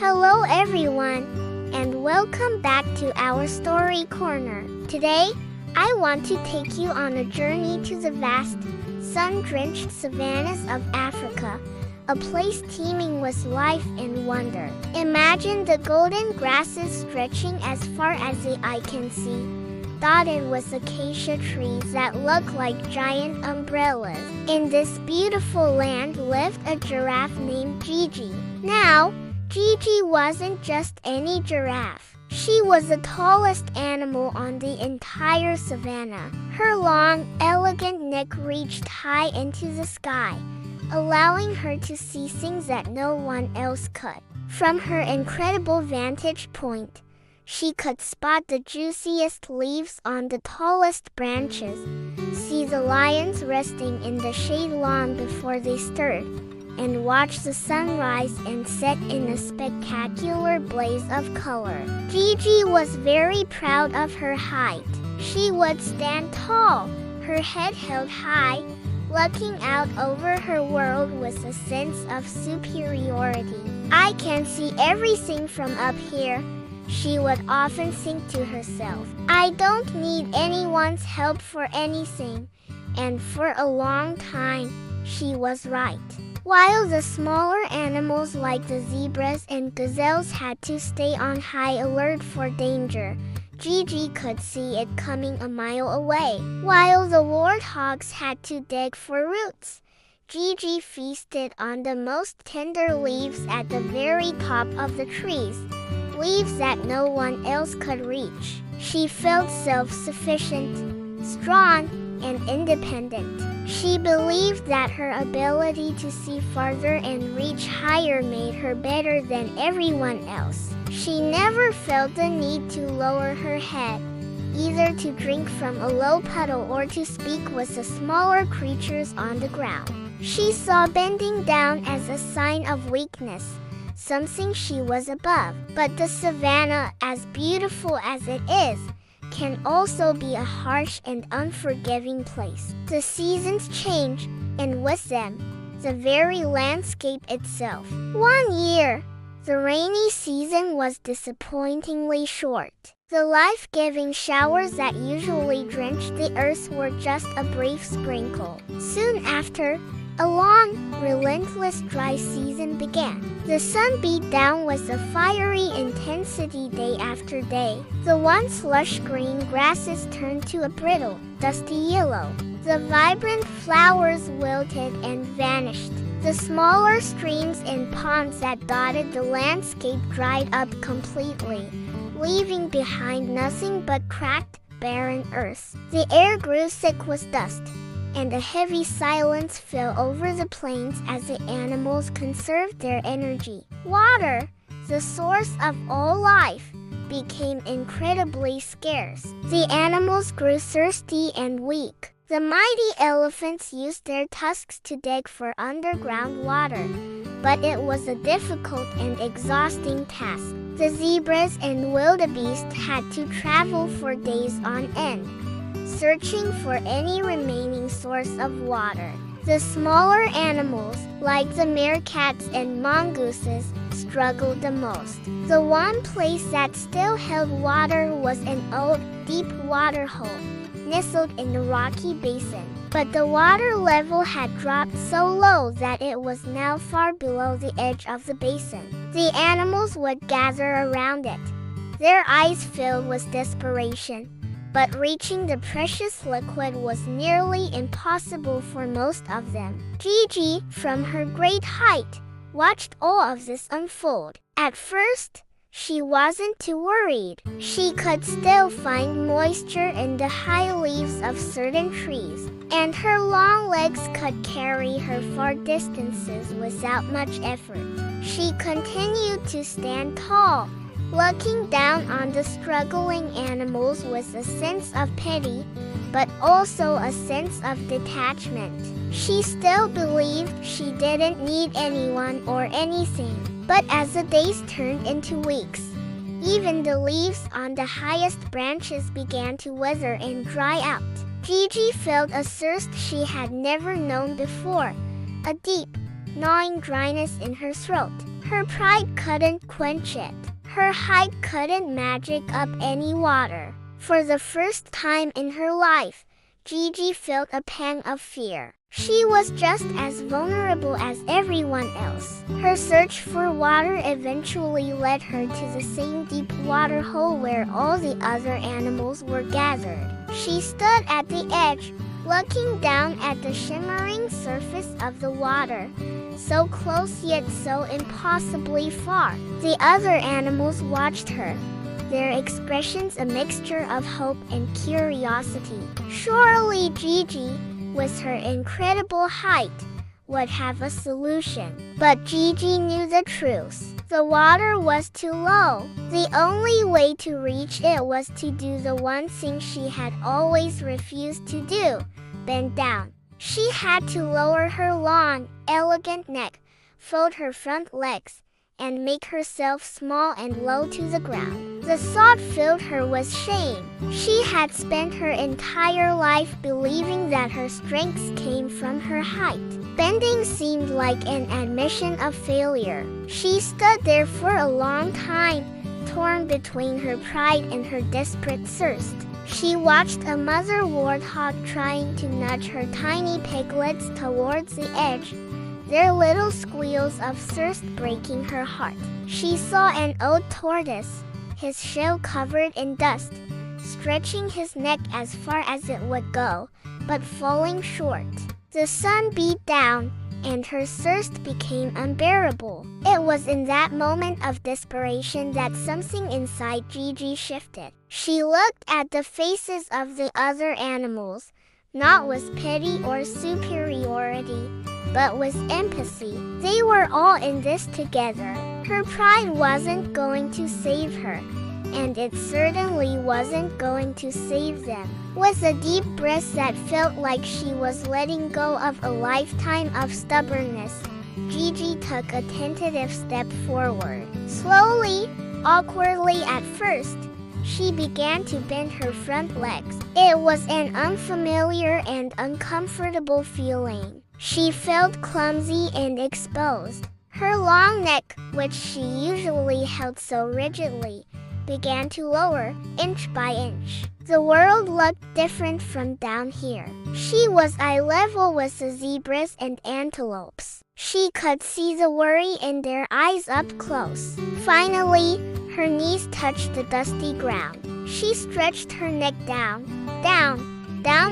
Hello everyone, and welcome back to our story corner. Today, I want to take you on a journey to the vast, sun-drenched savannas of Africa, a place teeming with life and wonder. Imagine the golden grasses stretching as far as the eye can see, dotted with acacia trees that look like giant umbrellas. In this beautiful land lived a giraffe named Gigi. Now, Gigi wasn't just any giraffe. She was the tallest animal on the entire savannah. Her long, elegant neck reached high into the sky, allowing her to see things that no one else could. From her incredible vantage point, she could spot the juiciest leaves on the tallest branches, see the lions resting in the shade long before they stirred, and watch the sun rise and set in a spectacular blaze of color. Gigi was very proud of her height. She would stand tall, her head held high, looking out over her world with a sense of superiority. "I can see everything from up here," she would often think to herself. "I don't need anyone's help for anything." And for a long time, she was right. While the smaller animals like the zebras and gazelles had to stay on high alert for danger, Gigi could see it coming a mile away. While the warthogs had to dig for roots, Gigi feasted on the most tender leaves at the very top of the trees, leaves that no one else could reach. She felt self-sufficient, strong, and independent. She believed that her ability to see farther and reach higher made her better than everyone else. She never felt the need to lower her head, either to drink from a low puddle or to speak with the smaller creatures on the ground. She saw bending down as a sign of weakness, something she was above. But the savannah, as beautiful as it is, can also be a harsh and unforgiving place. The seasons change, and with them, the very landscape itself. One year, the rainy season was disappointingly short. The life-giving showers that usually drenched the earth were just a brief sprinkle. Soon after, a long, relentless dry season began. The sun beat down with a fiery intensity day after day. The once lush green grasses turned to a brittle, dusty yellow. The vibrant flowers wilted and vanished. The smaller streams and ponds that dotted the landscape dried up completely, leaving behind nothing but cracked, barren earth. The air grew thick with dust, and a heavy silence fell over the plains as the animals conserved their energy. Water, the source of all life, became incredibly scarce. The animals grew thirsty and weak. The mighty elephants used their tusks to dig for underground water, but it was a difficult and exhausting task. The zebras and wildebeest had to travel for days on end, searching for any remaining source of water. The smaller animals, like the meerkats and mongooses, struggled the most. The one place that still held water was an old, deep water hole, nestled in the rocky basin. But the water level had dropped so low that it was now far below the edge of the basin. The animals would gather around it, their eyes filled with desperation. But reaching the precious liquid was nearly impossible for most of them. Gigi, from her great height, watched all of this unfold. At first, she wasn't too worried. She could still find moisture in the high leaves of certain trees, and her long legs could carry her far distances without much effort. She continued to stand tall, looking down on the struggling animals with a sense of pity, but also a sense of detachment. She still believed she didn't need anyone or anything. But as the days turned into weeks, even the leaves on the highest branches began to wither and dry out. Gigi felt a thirst she had never known before, a deep, gnawing dryness in her throat. Her pride couldn't quench it. Her height couldn't magic up any water. For the first time in her life, Gigi felt a pang of fear. She was just as vulnerable as everyone else. Her search for water eventually led her to the same deep water hole where all the other animals were gathered. She stood at the edge, looking down at the shimmering surface of the water, so close yet so impossibly far. The other animals watched her, their expressions a mixture of hope and curiosity. Surely Gigi, with her incredible height, would have a solution. But Gigi knew the truth. The water was too low. The only way to reach it was to do the one thing she had always refused to do: bend down. She had to lower her long, elegant neck, fold her front legs, and make herself small and low to the ground. The thought filled her with shame. She had spent her entire life believing that her strength came from her height. Bending seemed like an admission of failure. She stood there for a long time, torn between her pride and her desperate thirst. She watched a mother warthog trying to nudge her tiny piglets towards the edge, their little squeals of thirst breaking her heart. She saw an old tortoise, his shell covered in dust, stretching his neck as far as it would go, but falling short. The sun beat down, and her thirst became unbearable. It was in that moment of desperation that something inside Gigi shifted. She looked at the faces of the other animals, not with pity or superiority, but with empathy. They were all in this together. Her pride wasn't going to save her, and it certainly wasn't going to save them. With a deep breath that felt like she was letting go of a lifetime of stubbornness, Gigi took a tentative step forward. Slowly, awkwardly at first, she began to bend her front legs. It was an unfamiliar and uncomfortable feeling. She felt clumsy and exposed. Her long neck, which she usually held so rigidly, began to lower, inch by inch. The world looked different from down here. She was eye level with the zebras and antelopes. She could see the worry in their eyes up close. Finally, her knees touched the dusty ground. She stretched her neck down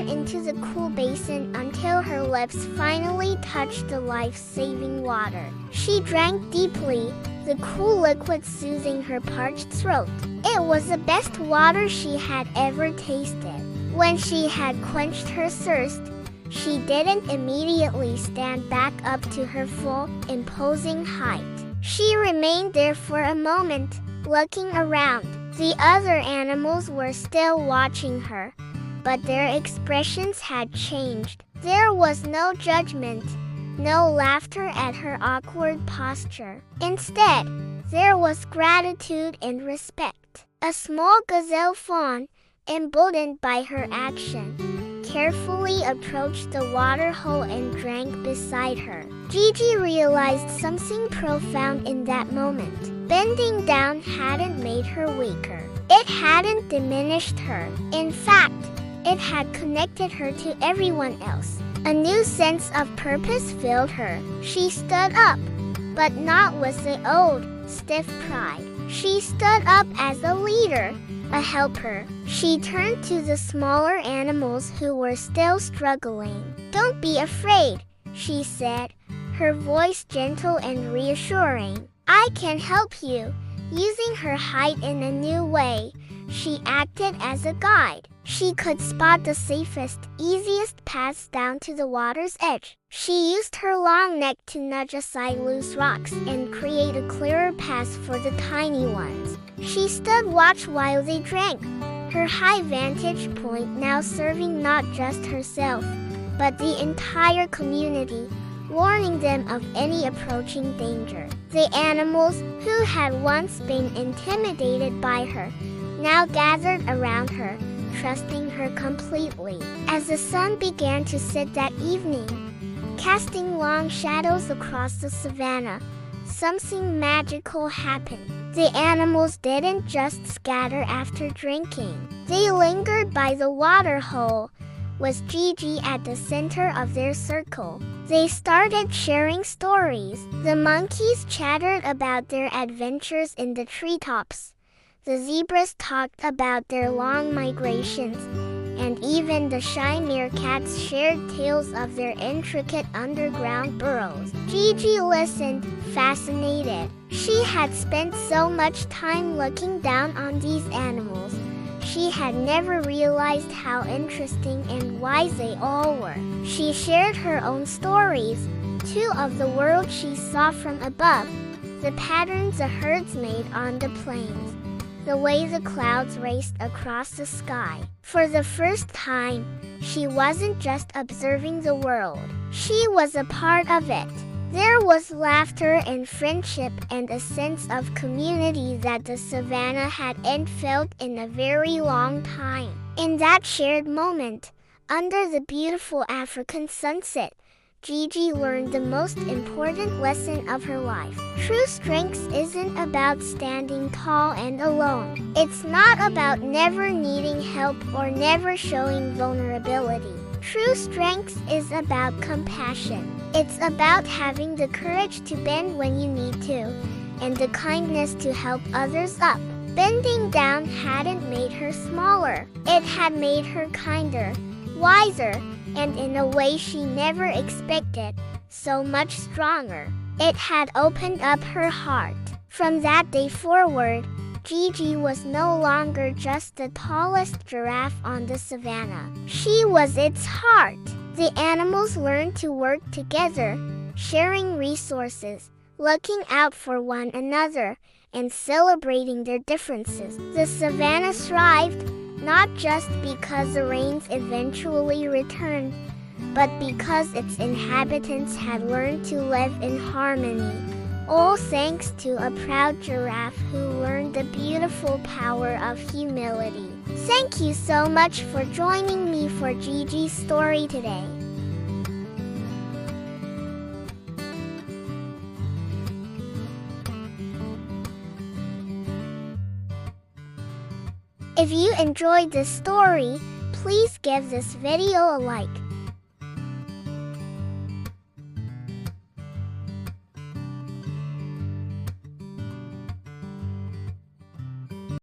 into the cool basin until her lips finally touched the life-saving water. She drank deeply, the cool liquid soothing her parched throat. It was the best water she had ever tasted. When she had quenched her thirst, she didn't immediately stand back up to her full, imposing height. She remained there for a moment, looking around. The other animals were still watching her, but their expressions had changed. There was no judgment, no laughter at her awkward posture. Instead, there was gratitude and respect. A small gazelle fawn, emboldened by her action, carefully approached the water hole and drank beside her. Gigi realized something profound in that moment. Bending down hadn't made her weaker. It hadn't diminished her. In fact, it had connected her to everyone else. A new sense of purpose filled her. She stood up, but not with the old, stiff pride. She stood up as a leader, a helper. She turned to the smaller animals who were still struggling. "Don't be afraid," she said, her voice gentle and reassuring. "I can help you." Using her height in a new way, she acted as a guide. She could spot the safest, easiest paths down to the water's edge. She used her long neck to nudge aside loose rocks and create a clearer path for the tiny ones. She stood watch while they drank, her high vantage point now serving not just herself, but the entire community, warning them of any approaching danger. The animals, who had once been intimidated by her, now gathered around her, trusting her completely. As the sun began to set that evening, casting long shadows across the savannah, something magical happened. The animals didn't just scatter after drinking. They lingered by the water hole, with Gigi at the center of their circle. They started sharing stories. The monkeys chattered about their adventures in the treetops. The zebras talked about their long migrations, and even the shy meerkats shared tales of their intricate underground burrows. Gigi listened, fascinated. She had spent so much time looking down on these animals. She had never realized how interesting and wise they all were. She shared her own stories, too, of the world she saw from above, the patterns the herds made on the plains, the way the clouds raced across the sky. For the first time, she wasn't just observing the world. She was a part of it. There was laughter and friendship and a sense of community that the savannah hadn't felt in a very long time. In that shared moment, under the beautiful African sunset, Gigi learned the most important lesson of her life. True strength isn't about standing tall and alone. It's not about never needing help or never showing vulnerability. True strength is about compassion. It's about having the courage to bend when you need to, and the kindness to help others up. Bending down hadn't made her smaller. It had made her kinder, wiser, and in a way she never expected, so much stronger. It had opened up her heart. From that day forward, Gigi was no longer just the tallest giraffe on the savannah. She was its heart. The animals learned to work together, sharing resources, looking out for one another, and celebrating their differences. The savannah thrived, not just because the rains eventually returned, but because its inhabitants had learned to live in harmony. All thanks to a proud giraffe who learned the beautiful power of humility. Thank you so much for joining me for Gigi's story today. If you enjoyed this story, please give this video a like.